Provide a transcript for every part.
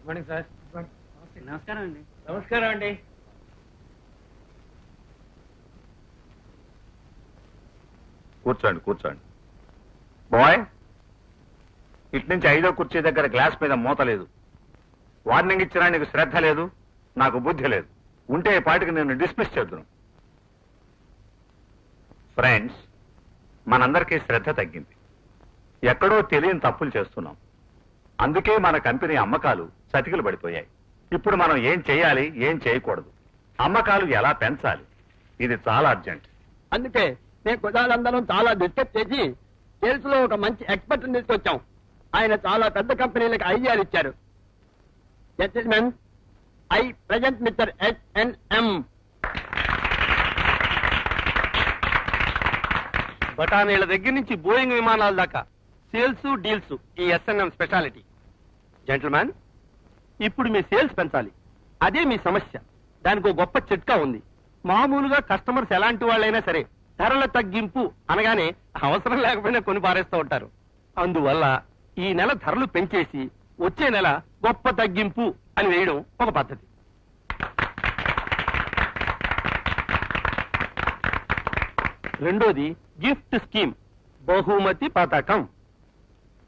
Morning sir. నమస్కారం అండి. నమస్కారం అండి. కూర్చోండి కూర్చోండి. బాయ్, ఇటు నుంచి 5వ కుర్చీ దగ్గర గ్లాస్ మీద మూత లేదు. వార్నింగ్ ఇచ్చినా నీకు శ్రద్ధ లేదు, నాకు బుద్ధి లేదు. ఉంటే ఈ పాటికి నేను డిస్మిస్ చేద్దును. ఫ్రెండ్స్, మనందరికీ శ్రద్ధ తగ్గింది. ఎక్కడో తెలియని తప్పులు చేస్తున్నాం. అందుకే మన కంపెనీ అమ్మకాలు చతికిలు పడిపోయాయి. ఇప్పుడు మనం ఏం చేయాలి, ఏం చేయకూడదు, అమ్మకాలు ఎలా పెంచాలి, ఇది చాలా అర్జెంట్. అందుకే మేము కుదాలందరం చాలా డిస్కస్ చేసి సేల్స్ లో ఒక మంచి ఎక్స్పర్ట్ తీసుకొచ్చాం. ఆయన చాలా పెద్ద కంపెనీలకు ఐడియాలు ఇచ్చారు. Gentlemen, I present mister H&M. బఠానీల దగ్గర నుంచి బోయింగ్ విమానాల దాకా సేల్స్ డీల్స్ ఈ S&M స్పెషాలిటీ. జెంటిల్మెన్, ఇప్పుడు మీ సేల్స్ పెంచాలి, అదే మీ సమస్య. దానికి ఒక గొప్ప చిట్కా ఉంది. మామూలుగా కస్టమర్స్ ఎలాంటి వాళ్ళైనా సరే ధరల తగ్గింపు అనగానే అవసరం లేకపోయినా కొని పారేస్తూ ఉంటారు. అందువల్ల ఈ నెల ధరలు పెంచేసి వచ్చే నెల గొప్ప తగ్గింపు అని వేయడం ఒక పద్ధతి. రెండోది గిఫ్ట్ స్కీమ్, బహుమతి పథకం.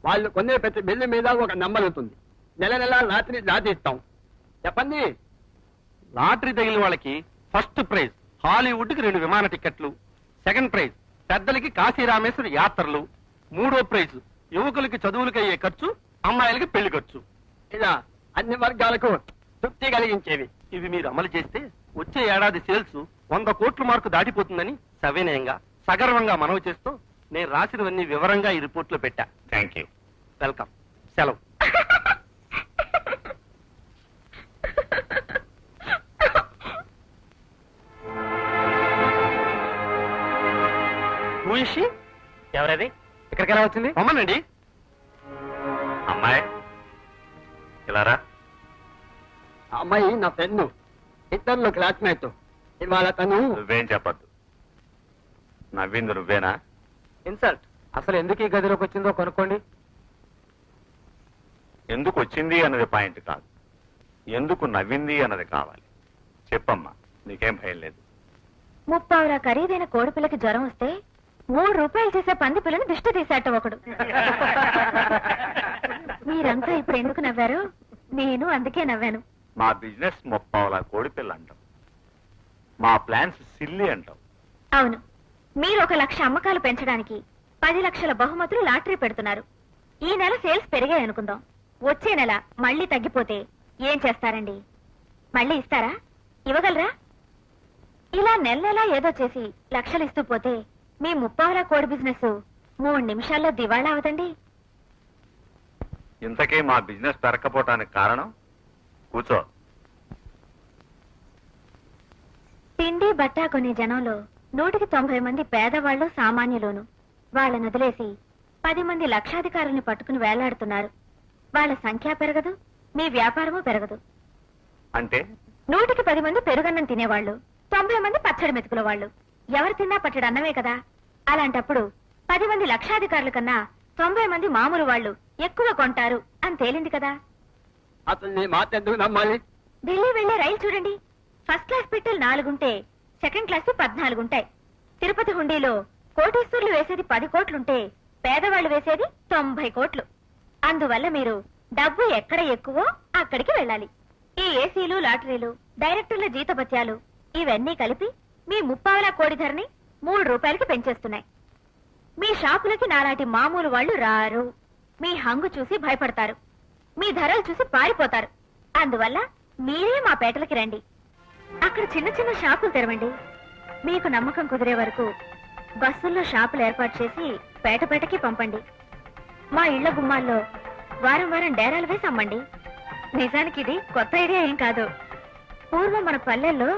వాళ్ళు కొనే ప్రతి బిల్లు మీద ఒక నంబర్ ఉంటుంది. నెల నెల లాటరీ దాటిస్తాం. చెప్పండి. లాటరీ తగిలిన వాళ్ళకి ఫస్ట్ ప్రైజ్ హాలీవుడ్ కి 2 విమాన టికెట్లు, సెకండ్ ప్రైజ్ పెద్దలకి కాశీ రామేశ్వర యాత్రలు, మూడో ప్రైజ్ యువకులకి చదువులకి అయ్యే ఖర్చు, అమ్మాయిలకి పెళ్లి ఖర్చు. ఇలా అన్ని వర్గాలకు తృప్తి కలిగించేవి. ఇవి మీరు అమలు చేస్తే వచ్చే ఏడాది సేల్స్ 100 కోట్ల మార్కు దాటిపోతుందని సవినయంగా సగర్వంగా మనవి చేస్తూ నేను రాసినవన్నీ వివరంగా ఈ రిపోర్ట్లో పెట్టా. Thank you. వెల్కమ్. సెలవు. ఎవరది? ఇక్కడికి ఎలా వచ్చింది? అమ్మనండి. అమ్మాయి ఇలారా. అమ్మాయి నా ఫ్రెండ్, ఇద్దరు క్లాస్మేట్. ఇవాళ తను నువ్వేం చెప్పద్దు. నవ్వింది నువ్వేనా? ఇన్సల్ట్. అసలు ఎందుకు ఈ గదిలోకి వచ్చిందో కనుక్కోండి. ఎందుకు వచ్చింది అన్నది పాయింట్ కాదు, ఎందుకు నవ్వింది అన్నది కావాలి. చెప్పమ్మా, నీకేం భయం లేదు. 30 ఖరీదైన కోడిపిల్లకి జ్వరం వస్తే 3 రూపాయలు చేసే పంది పిల్లని దిష్టి తీసేట ఒకడు. మీరంతా ఇప్పుడు ఎందుకు నవ్వారు? నేను అందుకే నవ్వాను. మా బిజినెస్ 30 కోడి పిల్ల అంటాం, మా ప్లాన్స్ సిల్లి అంటాం. అవును, మీరు 1 లక్ష అమ్మకాలు పెంచడానికి 10 లక్షల బహుమతులు లాటరీ పెడుతున్నారు. ఈ నెల సేల్స్ పెరిగాయి అనుకుందాం. వచ్చే నెల మళ్ళీ తగ్గిపోతే ఏం చేస్తారండి? మళ్ళీ ఇస్తారా? ఇవ్వగలరా? ఇలా నెల నెలా ఏదో చేసి లక్షలు ఇస్తూ పోతే మీ 30 కోడి బిజినెస్ 3 నిమిషాల్లో దివాళా అవదండి. ఇంతకీ మా బిజినెస్ పెరకపోవటానికి కారణం? కూర్చో. తిండి బట్ట కొనే జనంలో 190 మంది పేదవాళ్లు, సామాన్యులోను. వాళ్ళని వదిలేసి 10 మంది లక్షాధికారుల్ని పట్టుకుని వేలాడుతున్నారు. వాళ్ళ సంఖ్య పెరగదు, మీ వ్యాపారము పెరగదు. అంటే 100కి 10 మంది పెరుగన్నం తినేవాళ్లు, 90 మంది పచ్చడి మెతుకుల వాళ్ళు. ఎవరు తిన్నా పచ్చడి అన్నమే కదా. అలాంటప్పుడు 10 మంది లక్షాధికారుల కన్నా 90 మంది మామూలు వాళ్ళు ఎక్కువ కొంటారు అని తేలింది కదా. అసలు నీ మాట ఎందుకు నమ్మాలి? ఢిల్లీ వెళ్లే రైలు చూడండి. ఫస్ట్ క్లాస్ పెట్టెలు 4 ఉంటాయి, సెకండ్ క్లాస్ 14 ఉంటాయి. తిరుపతి హుండీలో కోటీశ్వర్లు వేసేది 10 కోట్లుంటే పేదవాళ్లు వేసేది 90 కోట్లు. అందువల్ల మీరు డబ్బు ఎక్కడ ఎక్కువో అక్కడికి వెళ్ళాలి. ఈ ఏసీలు, లాటరీలు, డైరెక్టర్ల జీతభత్యాలు ఇవన్నీ కలిపి మీ 30 కోడి ధరని 3 రూపాయలకి పెంచేస్తున్నాయి. మీ షాపులకి నాలాంటి మామూలు వాళ్ళు రారు. మీ హంగు చూసి భయపడతారు, మీ ధరలు చూసి పారిపోతారు. అందువల్ల మీరే మా పేటలకి రండి. అక్కడ చిన్న చిన్న షాపులు తెరవండి. మీకు నమ్మకం కుదిరే వరకు బస్సుల్లో షాపులు ఏర్పాటు చేసి పేట పేటకి పంపండి. మా ఇళ్ల గుమ్మాల్లో వారం వారం డేరాలు వేసి అమ్మండి. నిజానికి ఇది కొత్త ఐడియా ఏం కాదు. పూర్వం మన పల్లెల్లో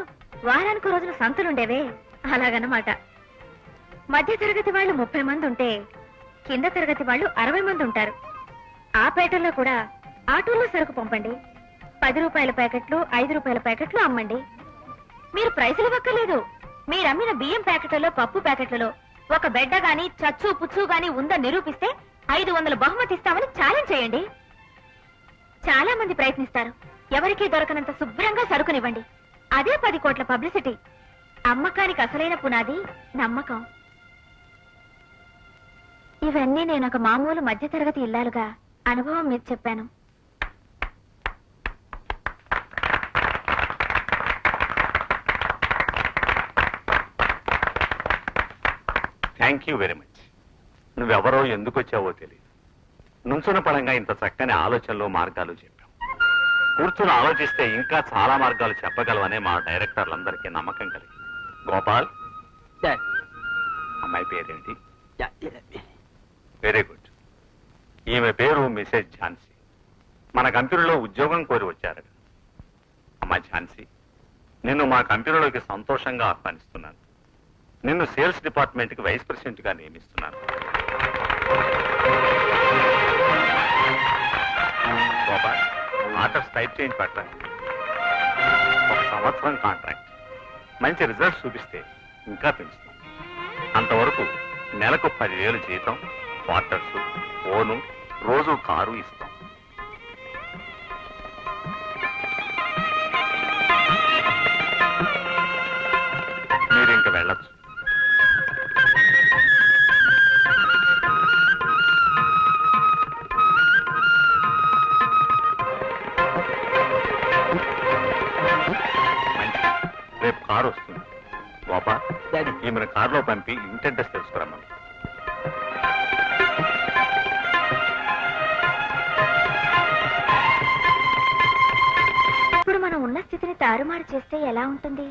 వారానికి రోజున సంతులుండేవే, అలాగనమాట. మధ్య తరగతి వాళ్ళు 30 మంది ఉంటే కింద తరగతి వాళ్ళు 60 మంది ఉంటారు. ఆ పేటల్లో కూడా ఆటోల్లో సరుకు పంపండి. 10 రూపాయల ప్యాకెట్లు, 5 రూపాయల ప్యాకెట్లు అమ్మండి. మీరు ప్రైజులు ఇవ్వక్కర్లేదు. మీరమ్మిన బియ్యం ప్యాకెట్లలో, పప్పు ప్యాకెట్లలో ఒక బెడ్డ గాని చచ్చు పుచ్చు గాని ఉందని నిరూపిస్తే 500 బహుమతి ఇస్తామని ఛాలెంజ్ చేయండి. చాలా మంది మంది ప్రయత్నిస్తారు. ఎవరికీ దొరకనంత శుభ్రంగా సరుకునివ్వండి. అదే 10 కోట్ల పబ్లిసిటీ. అమ్మకానికి అసలైన పునాది నమ్మకం. ఇవన్నీ నేను ఒక మామూలు మధ్యతరగతి ఇల్లాలుగా అనుభవం మీద చెప్పాను. Thank you very much. నువ్వెవరో ఎందుకు వచ్చావో తెలియదు. నుంచున్న పడంగా ఇంత చక్కని ఆలోచనలు మార్గాలు చెప్పావు. కూర్చుని ఆలోచిస్తే ఇంకా చాలా మార్గాలు చెప్పగలవనే మా డైరెక్టర్లందరికీ నమ్మకం కలిగి. గోపాల్, అమ్మాయి పేరేంటి? Very good. ఈమె పేరు మిసెస్ ఝాన్సీ. మన కంపెనీలో ఉద్యోగం కోరి వచ్చారట. అమ్మాయి ఝాన్సీ, నిన్ను మా కంపెనీలోకి సంతోషంగా ఆహ్వానిస్తున్నాను. నిన్ను సేల్స్ డిపార్ట్మెంట్ కి వైస్ ప్రెసిడెంట్ గా నియమిస్తున్నాను. గోపాల్, ఆర్డర్స్ టైప్ చేయించి పట్టండి. 1 సంవత్సరం కాంట్రాక్ట్. మంచి రిజల్ట్స్ చూపిస్తే ఇంకా పెంచుతాం. అంతవరకు నెలకు 10,000 జీతం, క్వార్టర్స్, ఫోను, రోజు కారు ఇస్తాం. మీరు ఇంక వెళ్ళొచ్చు. రేపు కారు వస్తుంది. గోపా, ఈమెను కారులో పంపి ఇంటెంటెస్ తెలుసుకురమ్మని. ఇప్పుడు మనం ఉన్న స్థితిని తారుమారు చేస్తే ఎలా ఉంటుంది?